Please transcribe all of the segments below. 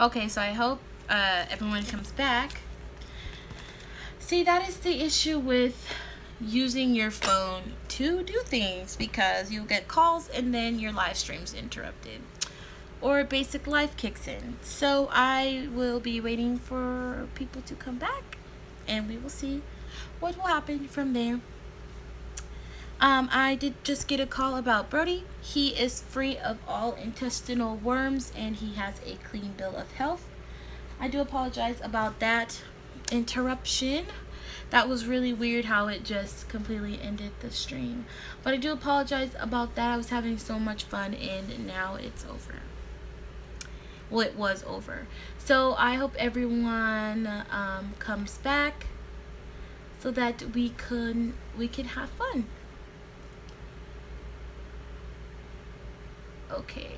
Okay, so I hope everyone comes back. See, that is the issue with using your phone to do things, because you'll get calls and then your live stream's interrupted or basic life kicks in. So I will be waiting for people to come back and we will see what will happen from there. I did just get a call about Brody. He is free of all intestinal worms and he has a clean bill of health. I do apologize about that interruption. That was really weird how it just completely ended the stream. But I do apologize about that. I was having so much fun and now it's over. Well, it was over. So I hope everyone comes back so that we can have fun. Okay.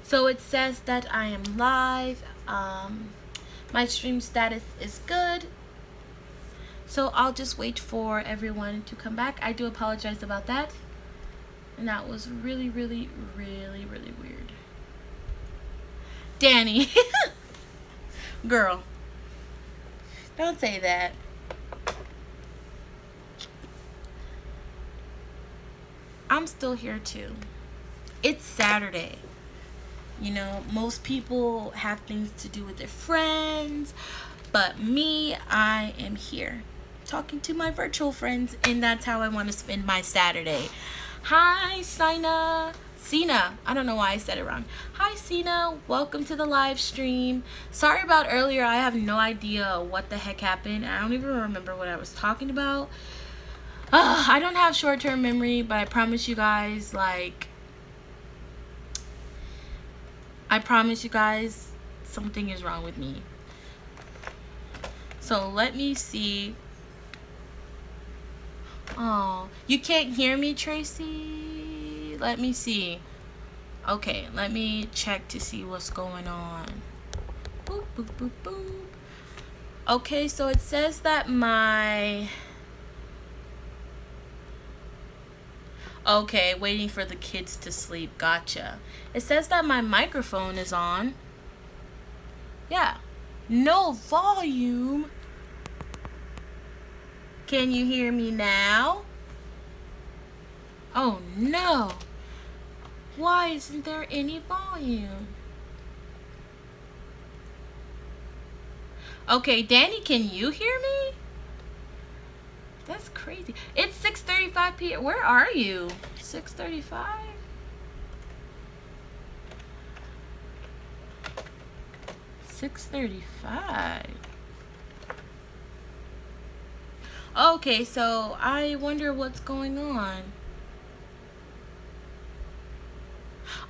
So it says that I am live. My stream status is good. So I'll just wait for everyone to come back. I do apologize about that. And that was really, really, really, really weird. Danny. Girl. Don't say that. I'm still here too. It's Saturday. You know, most people have things to do with their friends, but me, I am here talking to my virtual friends, and that's how I want to spend my Saturday. Hi, Sina. I don't know why I said it wrong. Hi, Sina. Welcome to the live stream. Sorry about earlier. I have no idea what the heck happened. I don't even remember what I was talking about. I don't have short-term memory, but I promise you guys, something is wrong with me. So let me see. Oh, you can't hear me, Tracy? Let me see. Okay, let me check to see what's going on. Boop, boop, boop, boop. Okay, so it says that Okay, waiting for the kids to sleep. Gotcha. It says that my microphone is on. Yeah. No volume. Can you hear me now? Oh no. Why isn't there any volume? Okay, Danny, can you hear me? That's crazy. It's 6:35 p.m. Where are you? 6:35? Okay, so I wonder what's going on.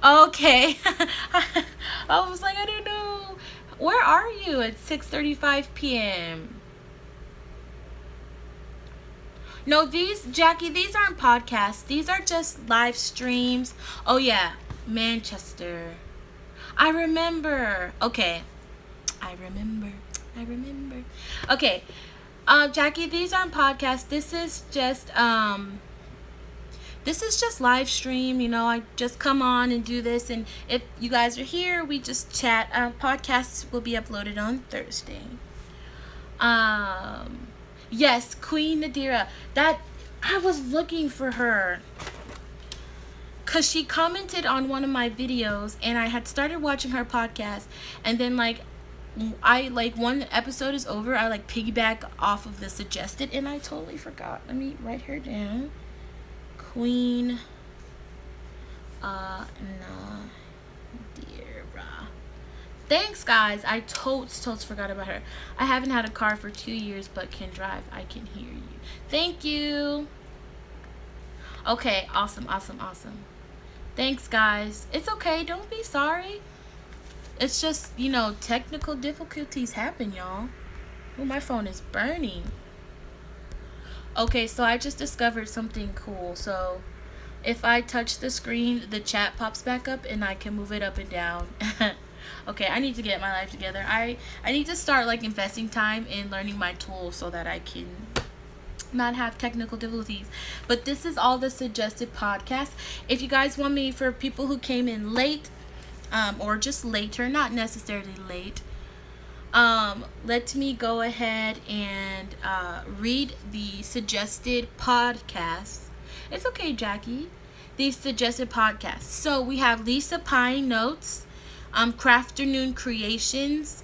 Okay. I was like, I don't know. Where are you at 6:35 p.m.? No, Jackie, these aren't podcasts. These are just live streams. Oh, yeah. Manchester. I remember. Okay. I remember. Okay. Jackie, these aren't podcasts. This is just live stream. You know, I just come on and do this. And if you guys are here, we just chat. Podcasts will be uploaded on Thursday. Yes, Queen Nadira. That I was looking for her, cause she commented on one of my videos, and I had started watching her podcast, and then one episode is over, I piggyback off of the suggested, and I totally forgot. Let me write her down. Queen Nadira. Thanks, guys. I totes forgot about her. I haven't had a car for 2 years, but can drive. I can hear you. Thank you. Okay, awesome. Thanks, guys. It's okay. Don't be sorry. It's just, technical difficulties happen, y'all. Oh, my phone is burning. Okay, so I just discovered something cool. So if I touch the screen, the chat pops back up and I can move it up and down. Okay, I need to get my life together. I need to start investing time in learning my tools so that I can not have technical difficulties. But this is all the suggested podcasts. If you guys want me, for people who came in late, or just later, not necessarily late, let me go ahead and read the suggested podcasts. It's okay, Jackie. These suggested podcasts. So we have Lisa Pine Notes, Crafternoon Creations,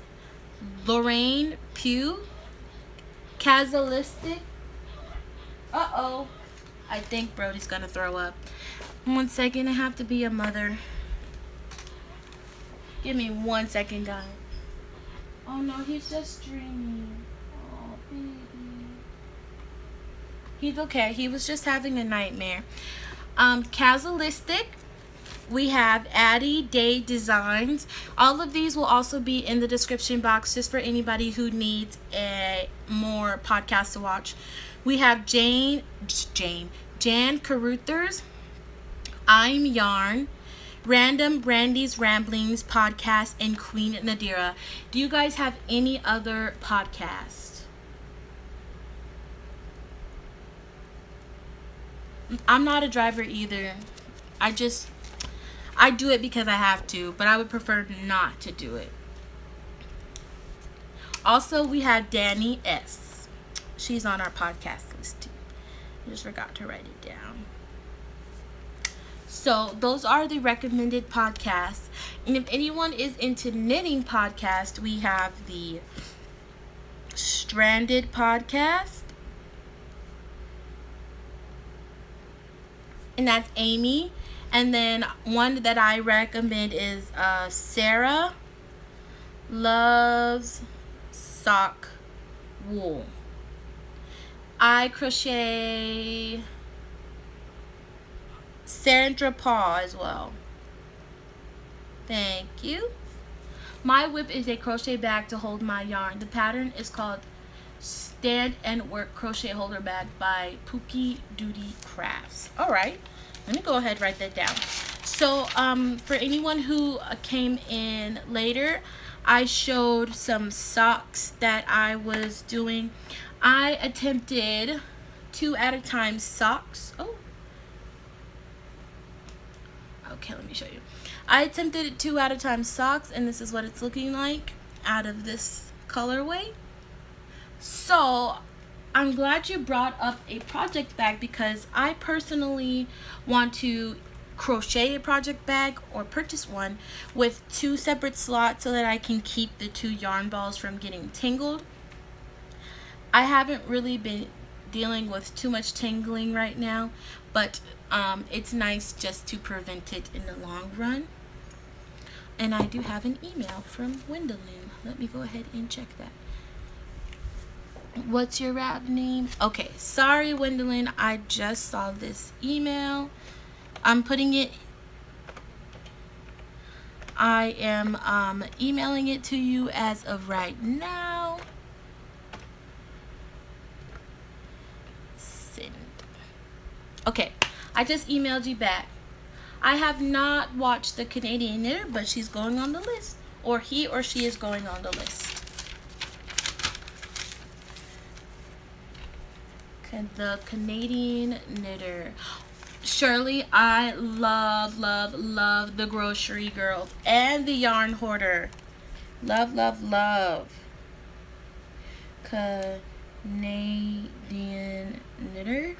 Lorraine Pugh, Casualistic. I think Brody's gonna throw up. 1 second, I have to be a mother. Give me 1 second, guys. Oh no, he's just dreaming. Oh, baby. He's okay. He was just having a nightmare. Casualistic. We have Addie Day Designs. All of these will also be in the description box, just for anybody who needs a more podcasts to watch. We have Jan Caruthers, I'm Yarn, Random Brandy's Ramblings podcast, and Queen Nadira. Do you guys have any other podcasts? I'm not a driver either. I do it because I have to, but I would prefer not to do it. Also, we have Danny S. She's on our podcast list too. I just forgot to write it down. So those are the recommended podcasts. And if anyone is into knitting podcast, we have the Stranded podcast. And that's Amy. And then one that I recommend is Sarah Loves Sock Wool. I crochet Sandra Paw as well. Thank you. My whip is a crochet bag to hold my yarn. The pattern is called Stand and Work Crochet Holder Bag by Pookie Duty Crafts. All right. Let me go ahead and write that down. So, for anyone who came in later, I showed some socks that I was doing. I attempted 2 at a time socks. Oh. Okay, let me show you. I attempted 2 at a time socks, and this is what it's looking like out of this colorway. So, I'm glad you brought up a project bag, because I personally want to crochet a project bag or purchase one with 2 separate slots so that I can keep the 2 yarn balls from getting tangled. I haven't really been dealing with too much tangling right now, but it's nice just to prevent it in the long run. And I do have an email from Wendelin. Let me go ahead and check that. What's your rap name? Okay, sorry, Wendelin. I just saw this email. I'm putting it. I am emailing it to you as of right now. Send. Okay, I just emailed you back. I have not watched The Canadian Knitter, but she's going on the list. Or he or she is going on the list. The Canadian Knitter. Shirley, I love the Grocery Girls and the Yarn Hoarder. Love. Canadian Knitter.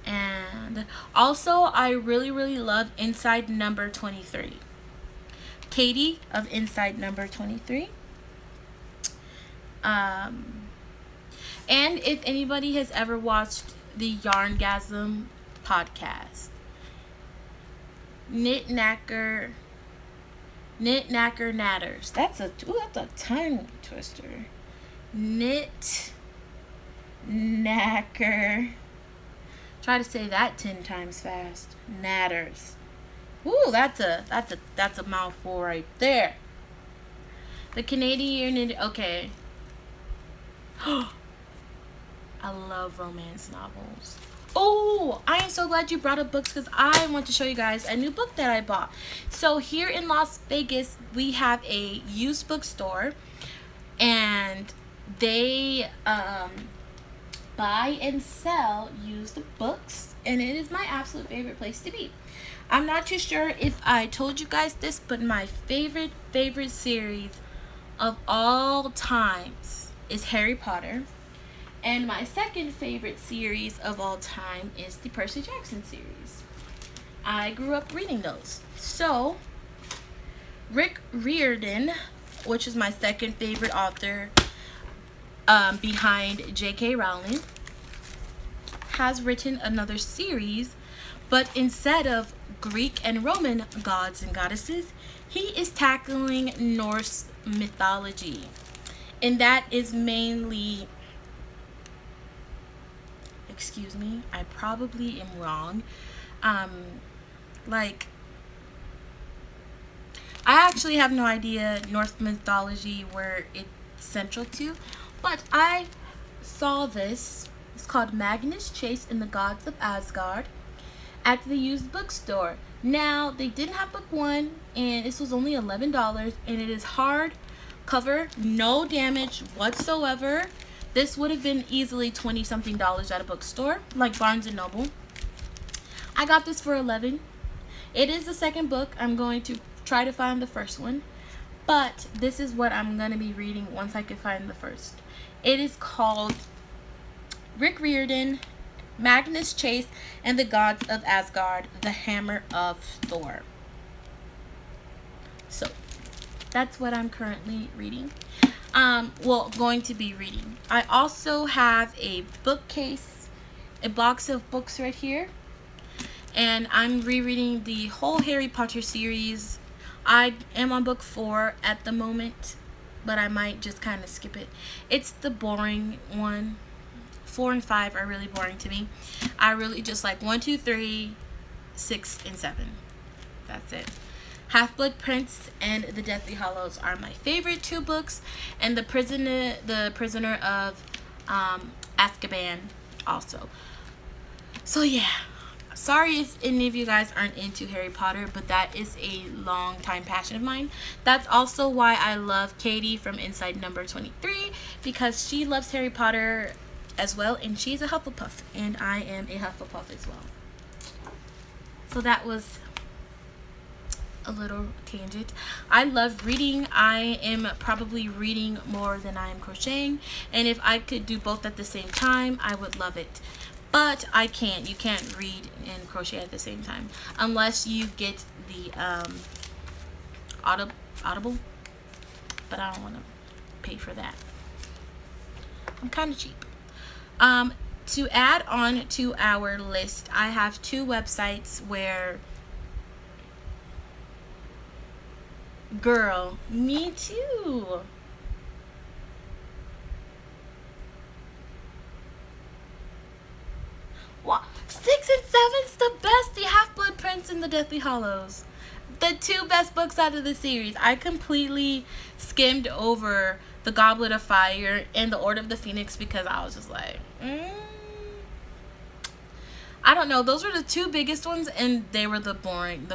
And also, I really love Inside Number 23. Katie of Inside Number 23. And if anybody has ever watched the Yarngasm podcast, Knit Knacker Natters. That's a tongue twister. Knit Knacker. Try to say that 10 times fast. Natters. Ooh, that's a mouthful right there. The Canadian. Okay. I love romance novels. Oh, I am so glad you brought up books, because I want to show you guys a new book that I bought. So here in Las Vegas, we have a used bookstore, and They buy and sell used books, and it is my absolute favorite place to be. I'm not too sure if I told you guys this, but my favorite series of all times is Harry Potter. And my second favorite series of all time is the Percy Jackson series. I grew up reading those. So, Rick Riordan, which is my second favorite author behind J.K. Rowling, has written another series, but instead of Greek and Roman gods and goddesses, he is tackling Norse mythology. And that is mainly, excuse me, I probably am wrong. Like, I actually have no idea Norse mythology where it's central to, but I saw this. It's called Magnus Chase and the Gods of Asgard at the used bookstore. Now, they didn't have book one, and this was only $11, and it is hard cover, no damage whatsoever. This would have been easily 20 something dollars at a bookstore like Barnes and Noble. I got this for 11. It is the second book. I'm going to try to find the first one, but this is what I'm going to be reading once I can find the first. It is called Rick Riordan, Magnus Chase, and the Gods of Asgard, The Hammer of Thor. So, that's what I'm currently reading. Going to be reading. I also have a bookcase, a box of books right here. And I'm rereading the whole Harry Potter series. I am on book 4 at the moment, but I might just kind of skip it. It's the boring one. 4 and 5 are really boring to me. I really just like 1, 2, 3, 6, and 7. That's it. Half-Blood Prince and The Deathly Hallows are my favorite 2 books, and the prisoner of Azkaban also. So yeah, sorry if any of you guys aren't into Harry Potter, but that is a long time passion of mine. That's also why I love Katie from Inside Number 23, because she loves Harry Potter as well, and she's a Hufflepuff, and I am a Hufflepuff as well. So that was a little tangent. I love reading. I am probably reading more than I am crocheting, and if I could do both at the same time, I would love it. But I can't. You can't read and crochet at the same time unless you get the Audible. But I don't want to pay for that. I'm kind of cheap. To add on to our list, I have 2 websites where, girl, me too. What? 6 and 7's the best. The Half-Blood Prince and the Deathly Hallows. The 2 best books out of the series. I completely skimmed over the Goblet of Fire and the Order of the Phoenix because I was just like, I don't know. Those were the 2 biggest ones, and they were the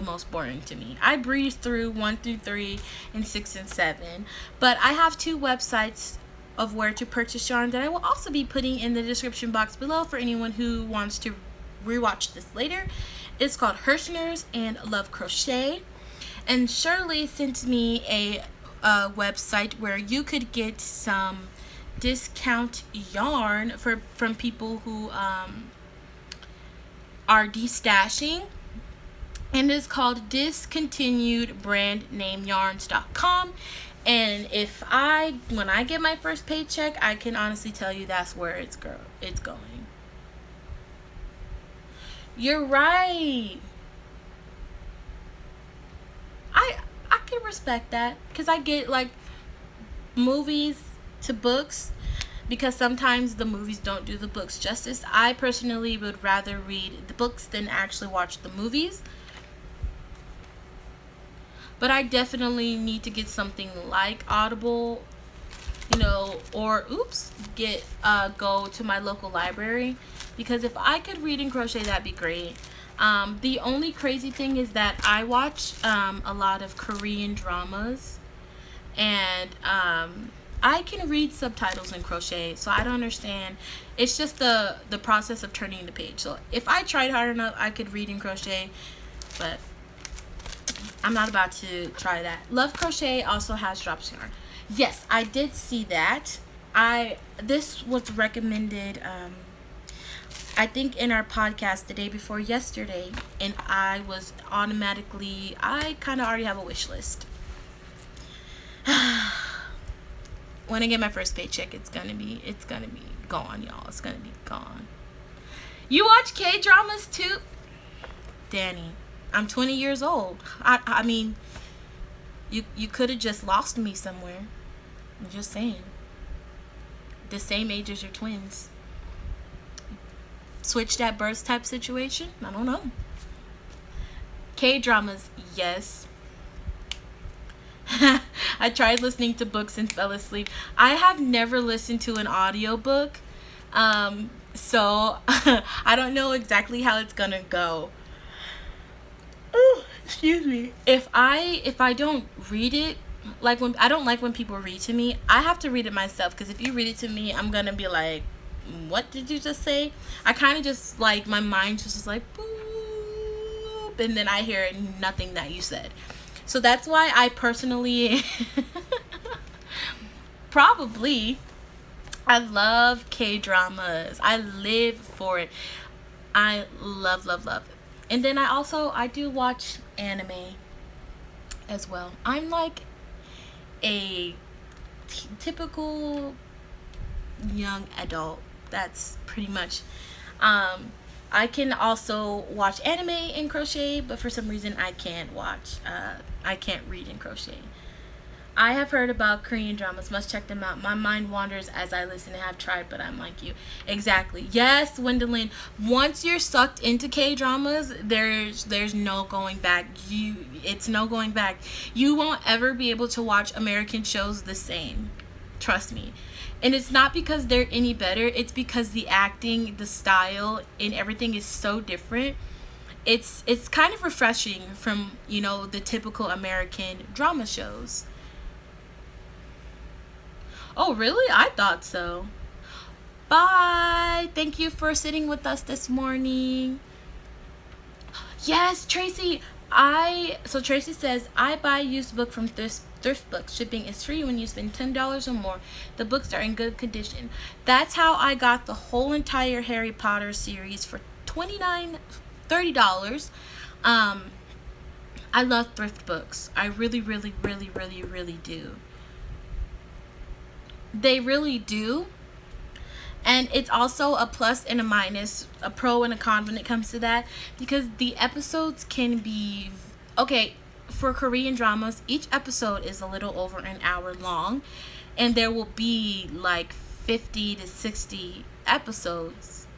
most boring to me. I breezed through 1 through 3 and 6 and 7. But I have 2 websites of where to purchase yarn that I will also be putting in the description box below for anyone who wants to rewatch this later. It's called Hirschner's and Love Crochet. And Shirley sent me a website where you could get some discount yarn from people who are destashing, and it's called discontinuedbrandnameyarns.com. And when I get my first paycheck, I can honestly tell you that's where it's going. You're right. I can respect that, because I get like movies to books, because sometimes the movies don't do the books justice. I personally would rather read the books than actually watch the movies. But I definitely need to get something like Audible, or go to my local library, because if I could read and crochet, that'd be great. The only crazy thing is that I watch a lot of Korean dramas, and I can read subtitles in crochet, so I don't understand. It's just the process of turning the page. So if I tried hard enough, I could read in crochet, but I'm not about to try that. Love Crochet also has drop yarn. Yes, I did see that. This was recommended I think in our podcast the day before yesterday, and I kind of already have a wish list. When I get my first paycheck, it's gonna be gone, y'all. It's gonna be gone. You watch K-dramas too? Danny, I'm 20 years old. I mean, you could have just lost me somewhere. I'm just saying. The same age as your twins. Switched at birth type situation? I don't know. K-dramas, yes. I tried listening to books and fell asleep. I have never listened to an audiobook. So I don't know exactly how it's gonna go. Oh, excuse me. If I don't read it, like when I don't like when people read to me, I have to read it myself, because if you read it to me, I'm gonna be like, what did you just say? I kind of just like, my mind just is like boop, and then I hear nothing that you said. So that's why I personally probably, I love K-dramas. I live for it. I love it. And then I do watch anime as well. I'm like a typical young adult. That's pretty much. I can also watch anime and crochet, but for some reason I can't read and crochet. I have heard about Korean dramas. Must check them out. My mind wanders as I listen and have tried, but I'm like you. Exactly. Yes, Wendelin. Once you're sucked into K-dramas, there's no going back. It's no going back. You won't ever be able to watch American shows the same. Trust me. And it's not because they're any better. It's because the acting, the style, and everything is so different. It's kind of refreshing from, the typical American drama shows. Oh, really? I thought so. Bye. Thank you for sitting with us this morning. Yes, Tracy. So Tracy says, I buy used book from thrift books. Shipping is free when you spend $10 or more. The books are in good condition. That's how I got the whole entire Harry Potter series for $30. I love thrift books. I really, really, really, really, really do. They really do. And it's also a plus and a minus, a pro and a con when it comes to that, because the episodes can be, okay, for Korean dramas, each episode is a little over an hour long, and there will be like 50 to 60 episodes.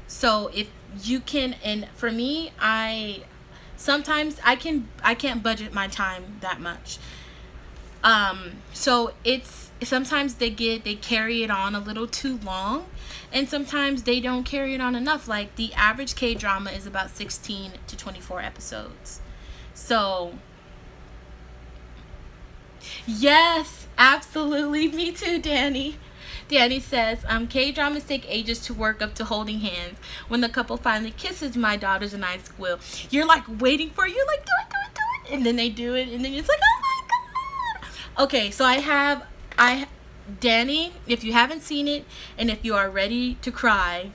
So if you can, and for me, sometimes I can't budget my time that much. So it's sometimes they carry it on a little too long, and sometimes they don't carry it on enough. Like the average K-drama is about 16 to 24 episodes. So yes, absolutely. Me too, Danny. Danny says, K-dramas take ages to work up to holding hands. When the couple finally kisses, my daughters and I squeal. You're like waiting for you, like do it, and then they do it, and then it's like, oh my god. Okay, so Danny, if you haven't seen it, and if you are ready to cry,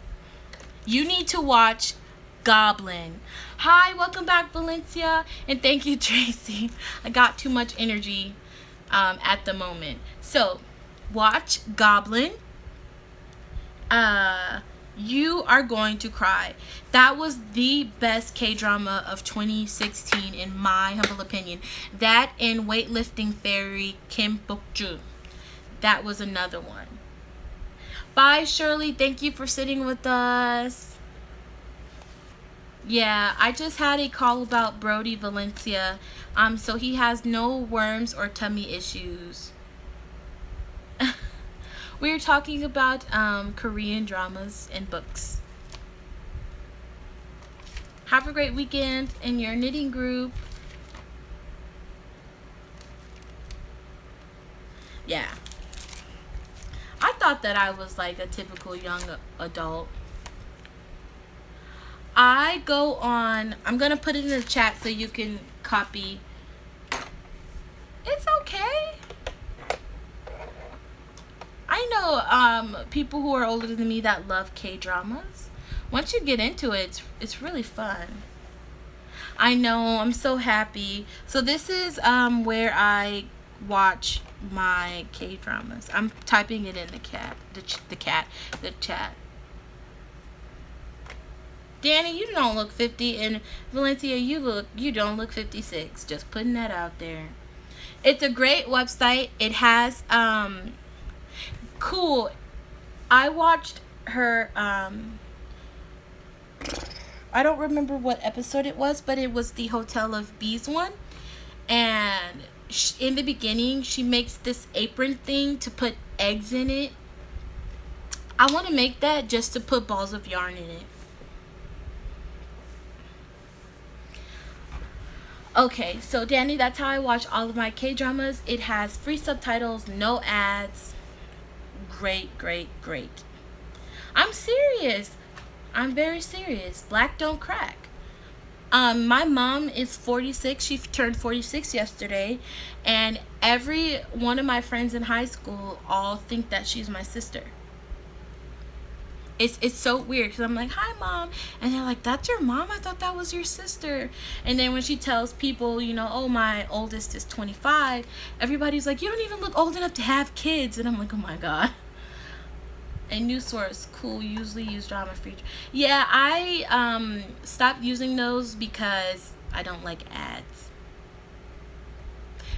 you need to watch Goblin. Hi, welcome back, Valencia, and thank you, Tracy. I got too much energy at the moment. So, watch Goblin. You are going to cry. That was the best K-drama of 2016 in my humble opinion. That and Weightlifting Fairy Kim Bok-joo. That was another one. Bye, Shirley. Thank you for sitting with us. Yeah, I just had a call about Brody Valencia. So he has no worms or tummy issues. We were talking about Korean dramas and books. Have a great weekend in your knitting group. Yeah, thought that I was like a typical young adult. I go on, I'm going to put it in the chat so you can copy. It's okay. I know people who are older than me that love K-dramas. Once you get into it, it's really fun. I know, I'm so happy. So this is where I watch my K-dramas. I'm typing it in the chat. Danny, you don't look 50, and Valencia, you don't look 56. Just putting that out there. It's a great website. It has cool. I watched her I don't remember what episode it was, but it was the Hotel of Bees one. And in the beginning, she makes this apron thing to put eggs in it. I want to make that just to put balls of yarn in it. Okay, so Danny, that's how I watch all of my K-dramas. It has free subtitles, no ads. Great, great, great. I'm serious. I'm very serious. Black don't crack. My mom is 46. She turned 46 yesterday. And every one of my friends in high school all think that she's my sister. It's so weird because I'm like, hi, Mom. And they're like, that's your mom? I thought that was your sister. And then when she tells people, you know, oh, my oldest is 25, everybody's like, you don't even look old enough to have kids. And I'm like, oh, my God. And New Source, cool, usually use drama feature. Yeah, I stopped using those because I don't like ads.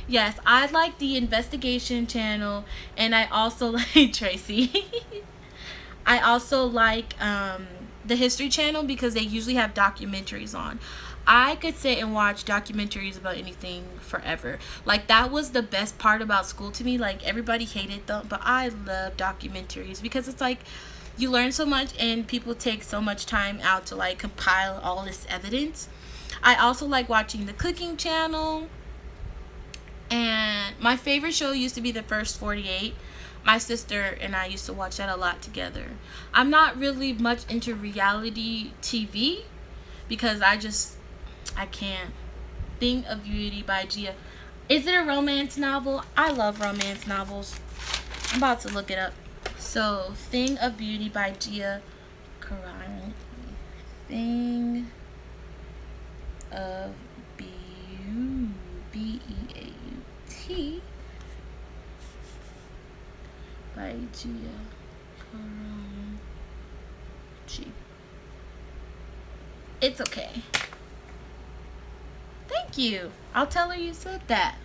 Yes, I like the investigation channel, and I also like Tracy. I also like the History Channel because they usually have documentaries on. I could sit and watch documentaries about anything forever. Like, that was the best part about school to me. Like, everybody hated them, but I love documentaries because it's like you learn so much and people take so much time out to like compile all this evidence. I also like watching the Cooking Channel. And my favorite show used to be The First 48. My sister and I used to watch that a lot together. I'm not really much into reality TV because I can't. Thing of Beauty by Gia. Is it a romance novel? I love romance novels. I'm about to look it up. So, Thing of Beauty by Gia Karani. Thing of Beauty. B-E-A-U-T. By Gia Karani. It's okay. Thank you. I'll tell her you said that.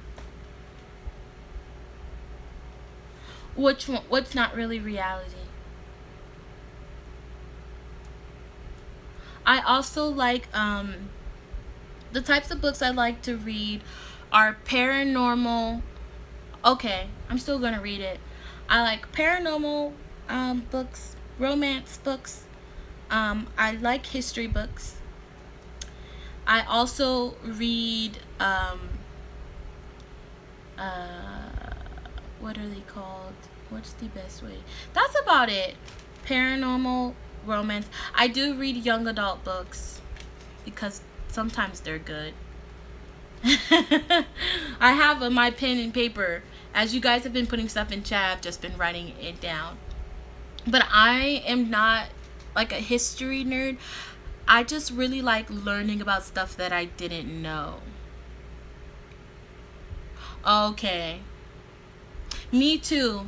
Which one? What's not really reality? I also like the types of books I like to read are paranormal. Okay, I'm still gonna read it. I like paranormal books, romance books. I like history books. I also read what are they called? What's the best way? That's about it. Paranormal, romance. I do read young adult books because sometimes they're good. I have my pen and paper. As you guys have been putting stuff in chat, I've just been writing it down. But I am not like a history nerd. I just really like learning about stuff that I didn't know. Okay. Me too.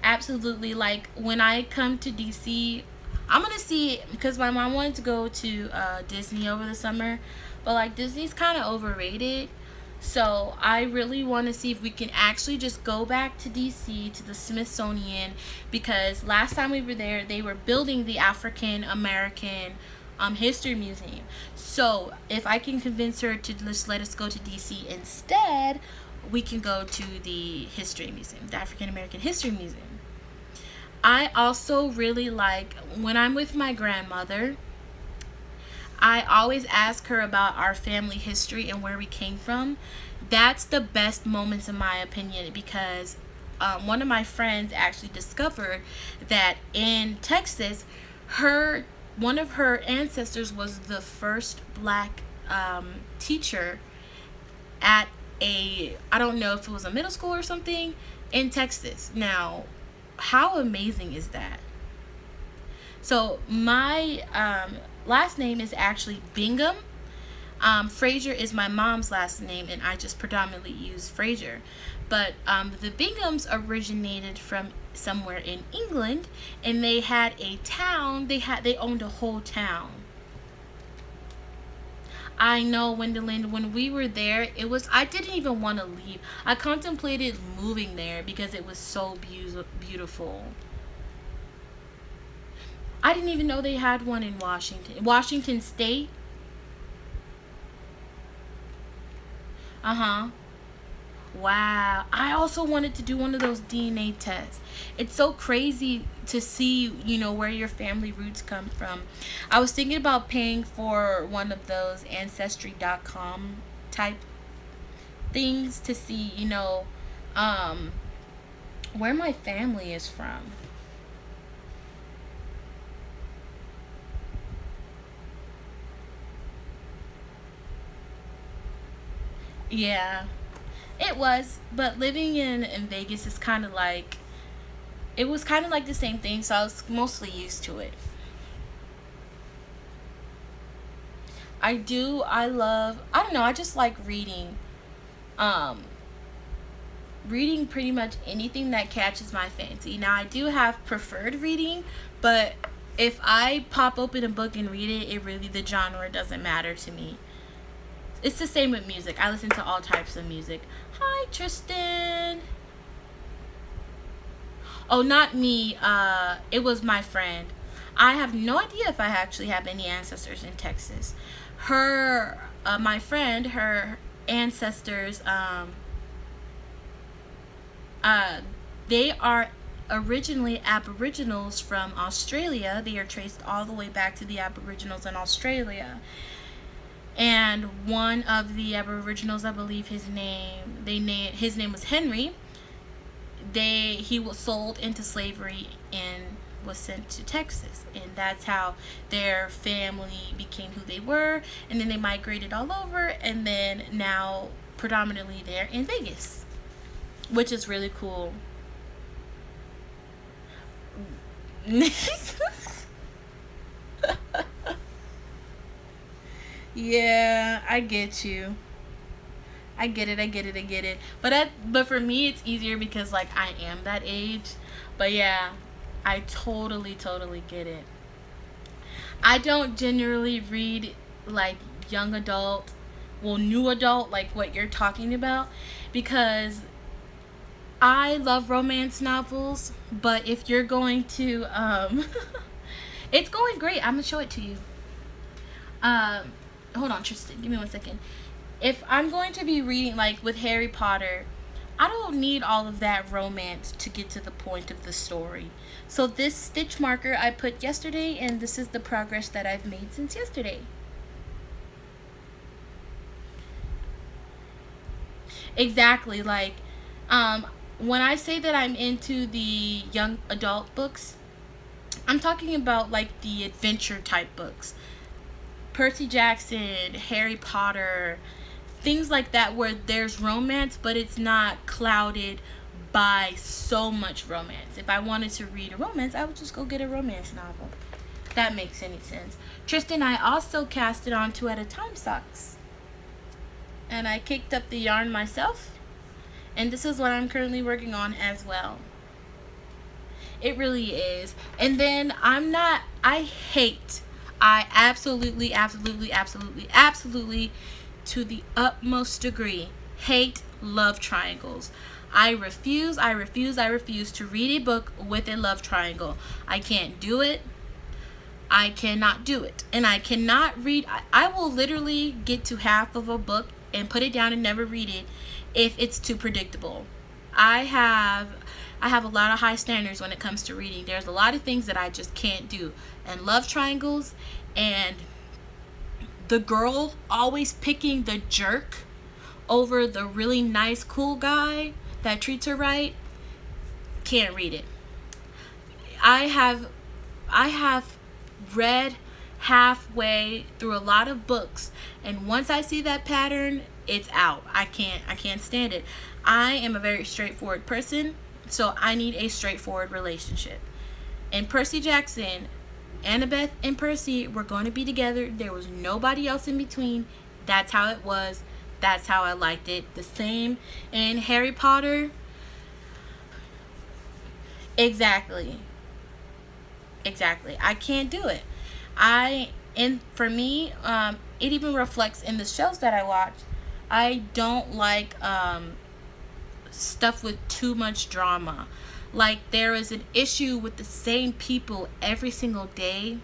Absolutely. Like, when I come to DC, I'm going to see, because my mom wanted to go to Disney over the summer. But, like, Disney's kind of overrated. So, I really want to see if we can actually just go back to DC, to the Smithsonian. Because last time we were there, they were building the African American History Museum. So if I can convince her to just let us go to DC instead, we can go to the History Museum, the African American History Museum. I also really like, when I'm with my grandmother, I always ask her about our family history and where we came from. That's the best moments in my opinion, because one of my friends actually discovered that in Texas, her one of her ancestors was the first black teacher at a, I don't know if it was a middle school or something in Texas. Now, how amazing is that? So my last name is actually Bingham. Fraser is my mom's last name, and I just predominantly use Fraser. But the Binghams originated from somewhere in England, and they had a town. They owned a whole town. I know, Wendelin, when we were there, I didn't even want to leave. I contemplated moving there because it was so beautiful. I didn't even know they had one in Washington State. Uh-huh. Wow. I also wanted to do one of those DNA tests. It's so crazy to see, where your family roots come from. I was thinking about paying for one of those ancestry.com type things to see, um, where my family is from. Yeah, it was. But living in Vegas is kind of like, it was kind of like the same thing, so I was mostly used to it. I don't know, I just like reading. Um, Reading pretty much anything that catches my fancy. Now, I do have preferred reading, but if I pop open a book and read it, the genre doesn't matter to me. It's the same with music. I listen to all types of music. Hi, Tristan. Oh, not me. It was my friend. I have no idea if I actually have any ancestors in Texas. My friend, her ancestors, uh, they are originally Aboriginals from Australia. They are traced all the way back to the Aboriginals in Australia. And one of the Aboriginals, I believe his name was Henry. He was sold into slavery and was sent to Texas, and that's how their family became who they were. And then they migrated all over, and then now predominantly they're in Vegas, which is really cool. Yeah, I get you. I get it. I get it. I get it. But for me, it's easier because like I am that age. But yeah, I totally get it. I don't generally read like young adult, well, new adult, like what you're talking about, because I love romance novels. But if you're going to, it's going great. I'm gonna show it to you. Um, Hold on, Tristan. Give me 1 second. If I'm going to be reading like with Harry Potter, I don't need all of that romance to get to the point of the story. So this stitch marker I put yesterday, and this is the progress that I've made since yesterday. Exactly. Like, um, when I say that I'm into the young adult books, I'm talking about like the adventure type books. Percy Jackson, Harry Potter, things like that where there's romance, but it's not clouded by so much romance. If I wanted to read a romance, I would just go get a romance novel. If that makes any sense. Tristan, I also casted on Two at a Time socks. And I kicked up the yarn myself. And this is what I'm currently working on as well. It really is. And then I absolutely, to the utmost degree, hate love triangles. I refuse to read a book with a love triangle. I can't do it. I cannot do it. And I cannot read. I will literally get to half of a book and put it down and never read it if it's too predictable. I have I have a lot of high standards when it comes to reading. There's a lot of things that I just can't do. And love triangles and the girl always picking the jerk over the really nice cool guy that treats her right, Can't read it. I have read halfway through a lot of books, and once I see that pattern, it's out. I can't stand it. I am a very straightforward person, so I need a straightforward relationship. And Percy Jackson, Annabeth and Percy were going to be together. There was nobody else in between. That's how it was. That's how I liked it. The same in Harry Potter. Exactly. Exactly. I can't do it. And for me, it even reflects in the shows that I watch. I don't like stuff with too much drama. Like, there is an issue with the same people every single day.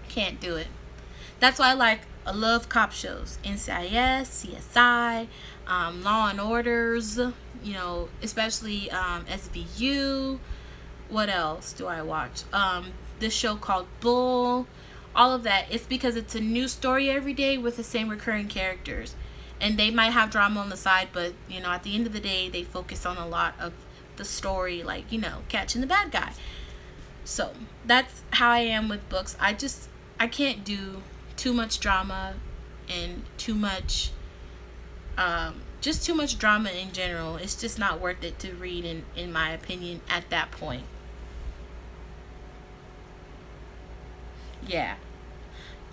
Can't do it. That's why I love cop shows. NCIS, CSI, Law and Orders, especially SVU. What else do I watch? This show called Bull. All of that. It's because it's a new story every day with the same recurring characters. And they might have drama on the side, but, at the end of the day, they focus on a lot of the story, like, catching the bad guy. So, that's how I am with books. I can't do too much drama and too much, just too much drama in general. It's just not worth it to read, in my opinion, at that point. Yeah.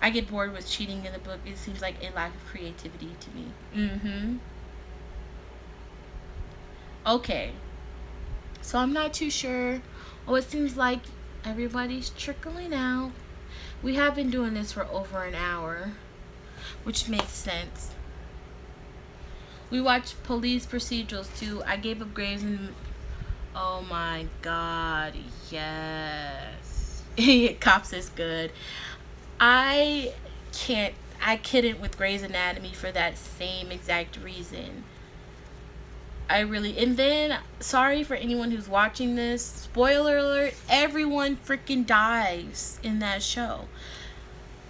I get bored with cheating in the book. It seems like a lack of creativity to me. Okay. So I'm not too sure. Oh, it seems like everybody's trickling out. We have been doing this for over an hour, which makes sense. We watch police procedurals too. I gave up Grey's and oh my god, yes. Cops is good. I couldn't with Grey's Anatomy for that same exact reason. And then, sorry for anyone who's watching this, spoiler alert, everyone freaking dies in that show.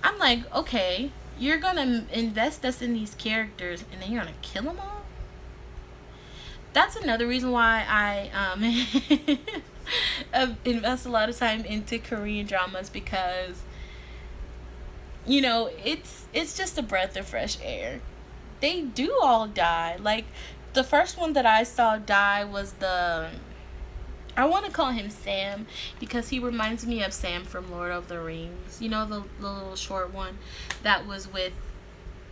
I'm like, okay, you're gonna invest us in these characters and then you're gonna kill them all? That's another reason why I invest a lot of time into Korean dramas, because it's just a breath of fresh air. They do all die. Like, the first one that I saw die was I want to call him Sam because he reminds me of Sam from Lord of the Rings. The little short one that was with,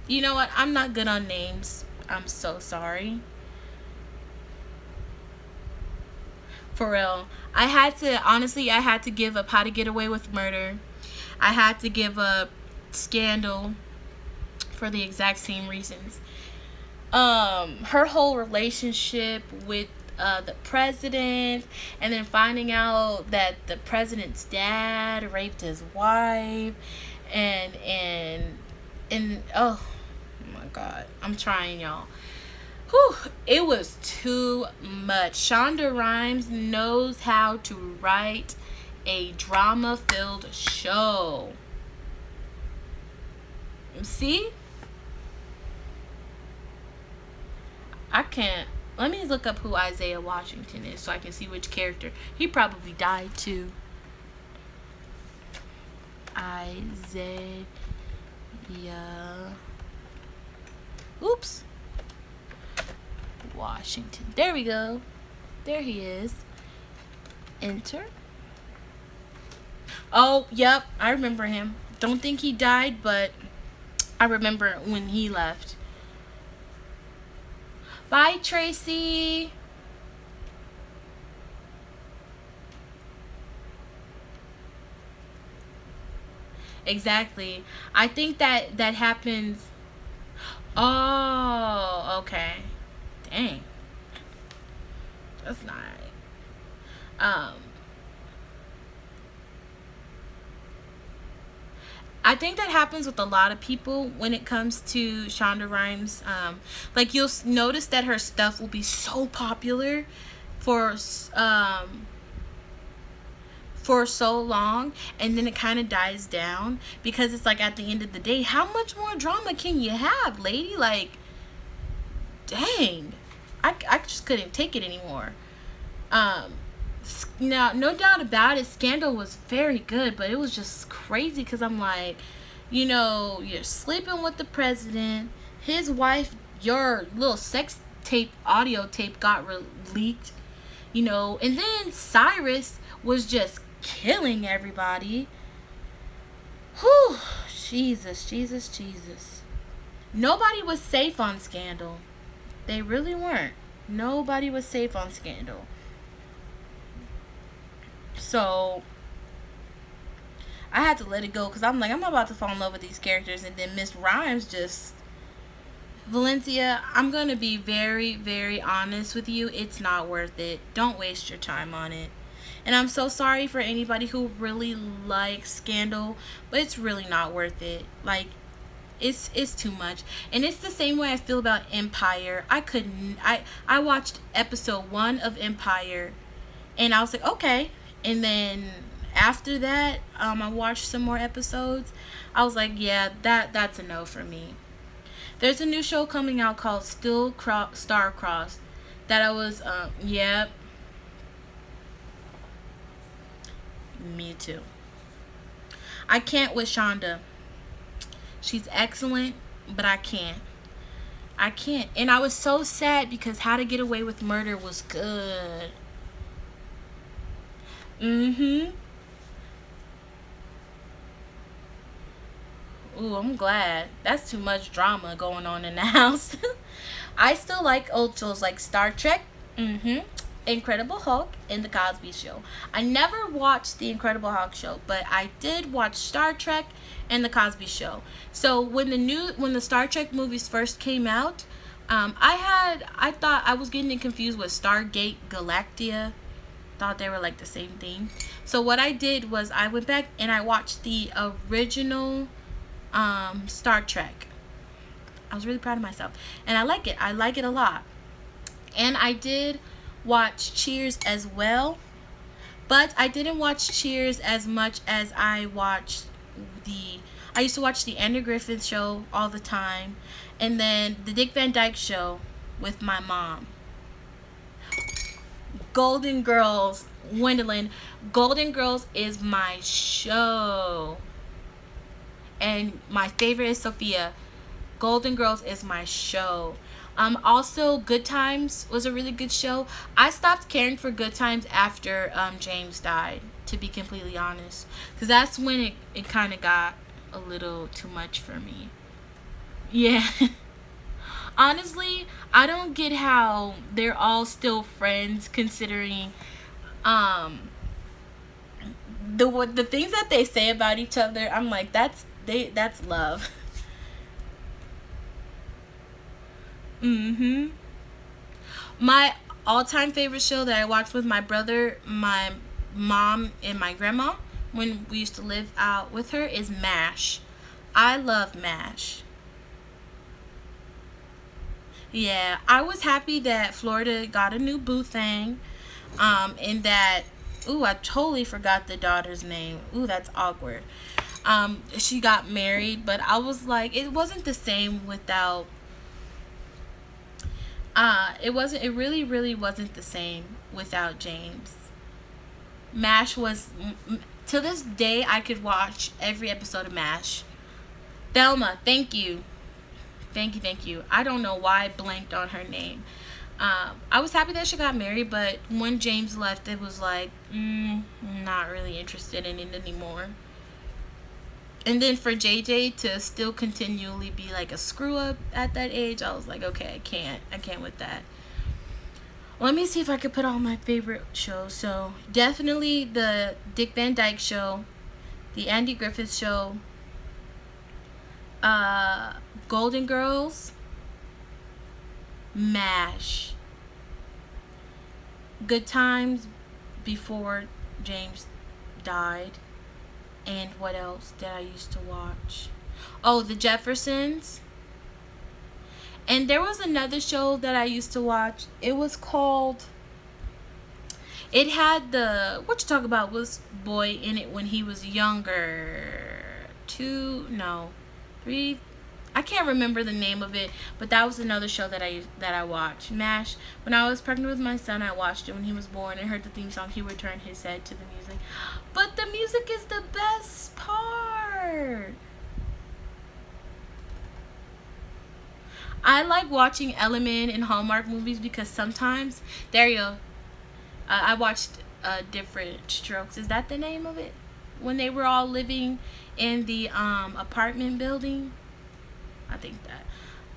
you know what? I'm not good on names. I'm so sorry. For real. I had to give up How to Get Away with Murder. I had to give up Scandal for the exact same reasons. Her whole relationship with the president, and then finding out that the president's dad raped his wife, and oh my god, I'm trying, y'all. Whew, it was too much. Shonda Rhimes knows how to write a drama-filled show. See? I can't. Let me look up who Isaiah Washington is so I can see which character. He probably died too. Isaiah. Oops. Washington. There we go. There he is. Enter. Oh, yep. I remember him. Don't think he died, but I remember when he left. Bye, Tracy. Exactly. I think that happens. Oh, okay. Dang. That's not right. I think that happens with a lot of people when it comes to Shonda Rhimes. Like, you'll notice that her stuff will be so popular for so long, and then it kind of dies down, because it's like, at the end of the day, how much more drama can you have, lady? Like, dang. I just couldn't take it anymore. Now, no doubt about it, Scandal was very good, but it was just crazy because I'm like, you're sleeping with the president, his wife, your little sex tape, audio tape got leaked, and then Cyrus was just killing everybody. Whew, Jesus, Jesus, Jesus. Nobody was safe on Scandal. They really weren't. Nobody was safe on Scandal. So I had to let it go because I'm like, I'm about to fall in love with these characters, and then Miss Rhymes just, Valencia, I'm gonna be very, very honest with you. It's not worth it. Don't waste your time on it. And I'm so sorry for anybody who really likes Scandal, but it's really not worth it. Like, it's too much. And it's the same way I feel about Empire. I watched episode 1 of Empire, and I was like, okay. And then after that, I watched some more episodes. I was like, yeah, that's a no for me. There's a new show coming out called Still Star-Crossed that I was, yeah, me too. I can't with Shonda. She's excellent, but I can't. I can't. And I was so sad because How to Get Away with Murder was good. Mm-hmm. Ooh, I'm glad. That's too much drama going on in the house. I still like old shows like Star Trek, Incredible Hulk, and The Cosby Show. I never watched The Incredible Hulk show, but I did watch Star Trek and The Cosby Show. So when the Star Trek movies first came out, I thought I was getting it confused with Stargate Galactica. Thought they were like the same thing. So what I did was I went back and I watched the original Star Trek. I was really proud of myself, and I like it. I like it a lot. And I did watch Cheers as well, but I didn't watch Cheers as much as I used to watch the Andy Griffith Show all the time, and then the Dick Van Dyke Show with my mom. Golden Girls, Gwendolyn. Golden Girls is my show. And my favorite is Sophia. Golden Girls is my show. Also, Good Times was a really good show. I stopped caring for Good Times after James died, to be completely honest. Because that's when it kind of got a little too much for me. Yeah. Honestly, I don't get how they're all still friends, considering the things that they say about each other. I'm like, that's love. My all-time favorite show that I watched with my brother, my mom, and my grandma when we used to live out with her is MASH. I love MASH. Yeah, I was happy that Florida got a new boo thing. And that, ooh, I totally forgot the daughter's name. Ooh, that's awkward. She got married, but I was like, it wasn't the same without, it really, really wasn't the same without James. MASH was, to this day, I could watch every episode of MASH. Thelma, thank you. Thank you. I don't know why I blanked on her name. I was happy that she got married, but when James left, it was like, not really interested in it anymore. And then for JJ to still continually be like a screw up at that age, I was like, okay, I can't with that. Let me see if I could put all my favorite shows. So definitely the Dick Van Dyke Show, the Andy Griffith Show, Golden Girls, MASH, Good Times before James died, and what else did I used to watch? Oh, The Jeffersons. And there was another show that I used to watch. It was called, it had the, what you talk about, was boy in it when he was younger. 3, I can't remember the name of it, but that was another show that I watched. MASH. When I was pregnant with my son, I watched it when he was born and heard the theme song. He would turn his head to the music, but the music is the best part. I like watching Element in Hallmark movies because sometimes there you go. I watched Different Strokes. Is that the name of it? When they were all living in the apartment building. I think that.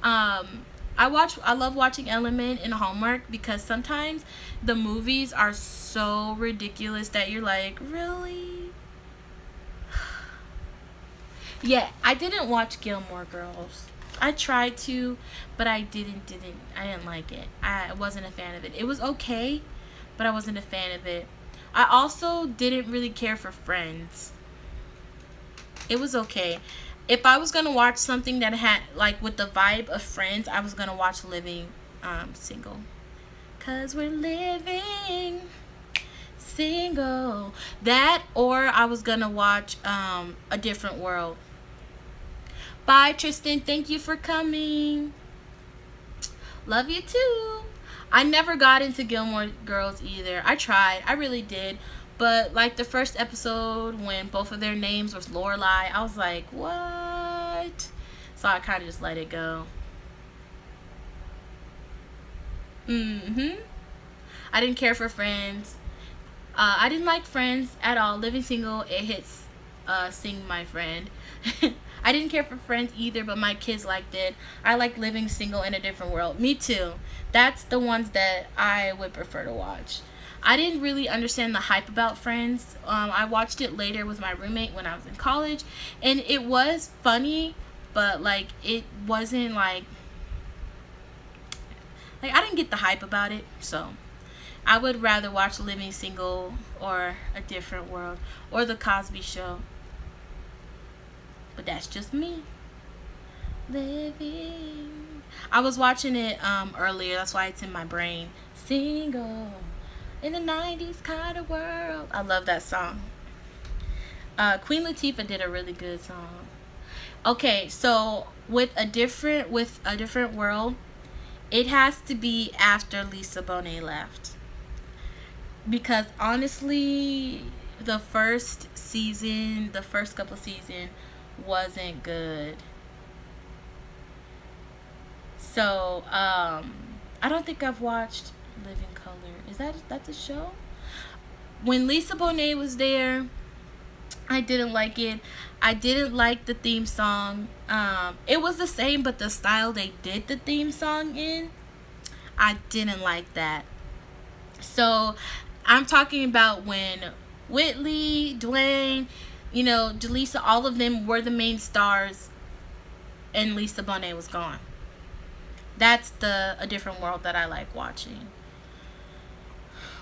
I love watching Element in Hallmark because sometimes the movies are so ridiculous that you're like, really? Yeah, I didn't watch Gilmore Girls. I tried to, but I didn't like it. I wasn't a fan of it. It was okay, but I wasn't a fan of it. I also didn't really care for Friends. It was okay. If I was gonna watch something that had like with the vibe of Friends, I was gonna watch Living Single. Cause we're living single. That, or I was gonna watch A Different World. Bye, Tristan. Thank you for coming. Love you too. I never got into Gilmore Girls either. I tried. I really did. But like the first episode when both of their names was Lorelai, I was like, what? So I kind of just let it go. I didn't care for Friends. I didn't like Friends at all. Living Single, it hits Sing My Friend. I didn't care for Friends either, but my kids liked it. I like Living Single in a Different World. Me too. That's the ones that I would prefer to watch. I didn't really understand the hype about Friends. I watched it later with my roommate when I was in college, and it was funny, but like it wasn't like I didn't get the hype about it. So I would rather watch Living Single or A Different World or The Cosby Show. But that's just me. Living. I was watching it earlier. That's why it's in my brain. Single in the 90s kind of world. I love that song. Queen Latifah did a really good song. Okay, so with a different world, it has to be after Lisa Bonet left. Because honestly, the first couple seasons wasn't good. So, I don't think I've watched Living Color. That's a show? When Lisa Bonet was there, I didn't like it. I didn't like the theme song. It was the same, but the style they did the theme song in, I didn't like that. So, I'm talking about when Whitley, Dwayne, Jaleesa, all of them were the main stars and Lisa Bonet was gone. That's A Different World that I like watching.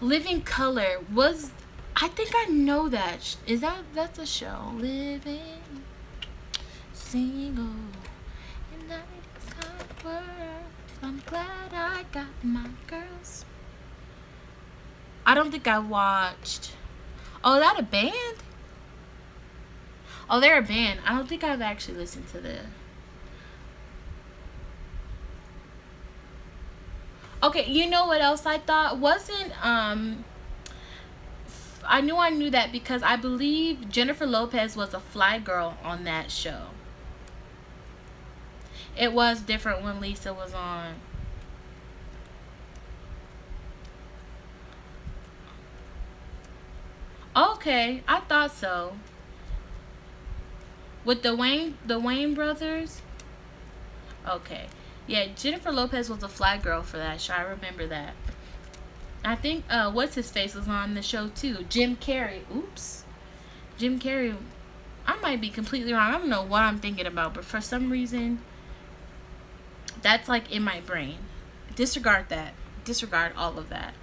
Living Color was, I think I know that. That's a show? Living Single in 90s kind of world. I'm glad I got my girls. I don't think I watched. Oh, is that a band? Oh, they're a band. I don't think I've actually listened to them. Okay, you know what else I thought? Wasn't I knew that because I believe Jennifer Lopez was a fly girl on that show. It was different when Lisa was on. Okay, I thought so. With the Wayne brothers? Okay. Yeah, Jennifer Lopez was a fly girl for that show. I remember that. I think what's his face was on the show too. Jim Carrey. Oops. Jim Carrey. I might be completely wrong. I don't know what I'm thinking about, but for some reason that's like in my brain. Disregard that. Disregard all of that.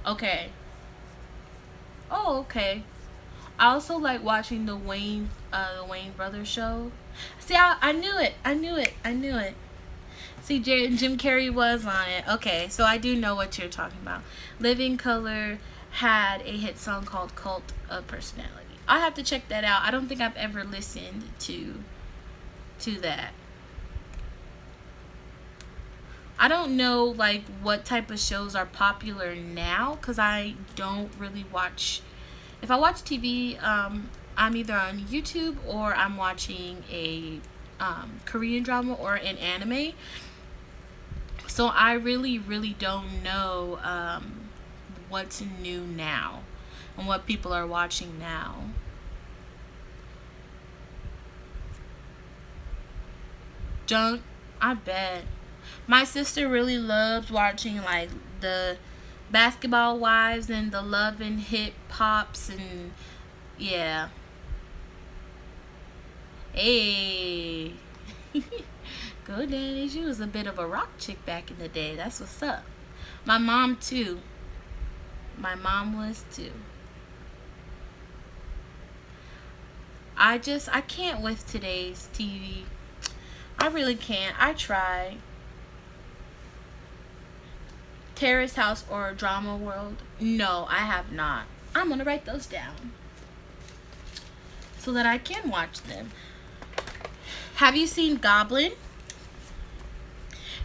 Okay. Oh, okay. I also like watching the Wayne Brothers show. See, I knew it. I knew it. I knew it. See, Jim Carrey was on it. Okay, so I do know what you're talking about. Living Color had a hit song called Cult of Personality. I'll have to check that out. I don't think I've ever listened to that. I don't know like what type of shows are popular now, because I don't really watch. If I watch TV, I'm either on YouTube or I'm watching a Korean drama or an anime. So I really, really don't know what's new now and what people are watching now. Junk, I bet. My sister really loves watching like the Basketball Wives and the Love and Hip Hops, and yeah. Hey. Go Danny. She was a bit of a rock chick back in the day. That's what's up. My mom too. My mom was too. I can't with today's TV. I really can't. I try. Terrace House or Drama World? No, I have not. I'm gonna write those down so that I can watch them. Have you seen Goblin?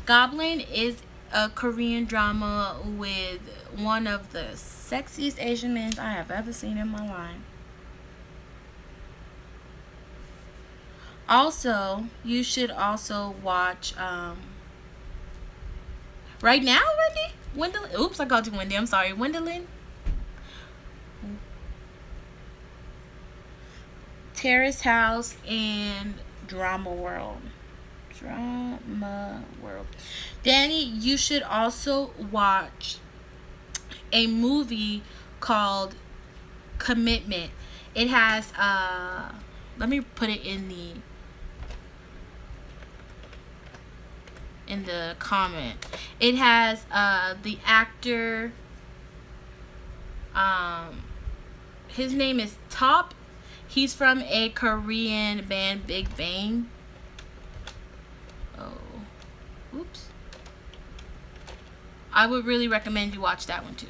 Goblin is a Korean drama with one of the sexiest Asian men I have ever seen in my life. Also, you should also watch right now, Wendy? Wendelin? Oops, I called you Wendy. I'm sorry. Wendelin? Terrace House and Drama World. Drama World. Danny, you should also watch a movie called Commitment. It has let me put it in the comment. It has the actor, his name is Top. He's from a Korean band, Big Bang. Oh, oops. I would really recommend you watch that one too.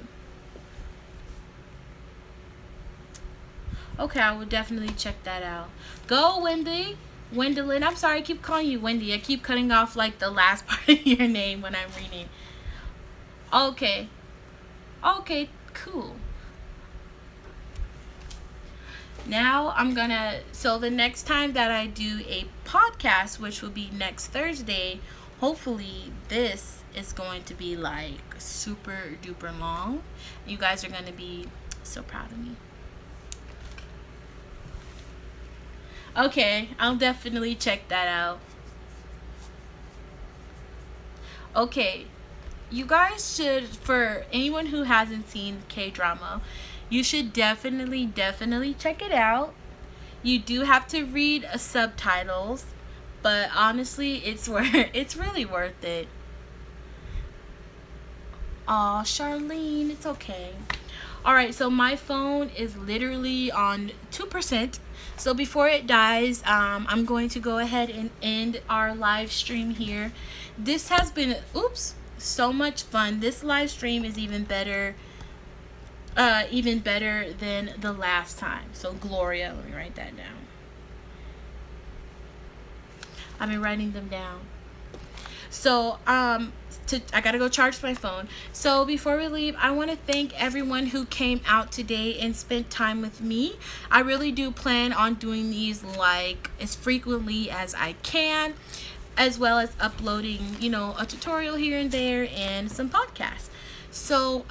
Okay, I will definitely check that out. Go, Wendy. Wendelin. I'm sorry, I keep calling you Wendy. I keep cutting off like the last part of your name when I'm reading. Okay. Okay, cool. Now I'm gonna, so the next time that I do a podcast, which will be next Thursday, hopefully this is going to be like super duper long. You guys are gonna be so proud of me. Okay, I'll definitely check that out. Okay, you guys should, for anyone who hasn't seen K-drama, you should definitely check it out. You do have to read subtitles, but honestly, it's really worth it. Aw, Charlene, it's okay. Alright, so my phone is literally on 2%. So before it dies, I'm going to go ahead and end our live stream here. This has been, so much fun. This live stream is even better than the last time. So Gloria, let me write that down. I've been writing them down. So I gotta go charge my phone. So before we leave, I want to thank everyone who came out today and spent time with me. I really do plan on doing these like as frequently as I can, as well as uploading, a tutorial here and there and some podcasts. So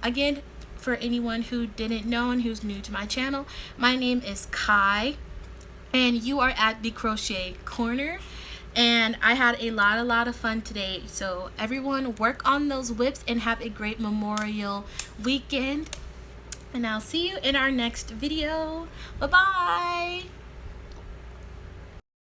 again, for anyone who didn't know and who's new to my channel, my name is Kai, and you are at the Crochet Corner. And I had a lot of fun today. So everyone, work on those whips and have a great Memorial weekend. And I'll see you in our next video. Bye-bye.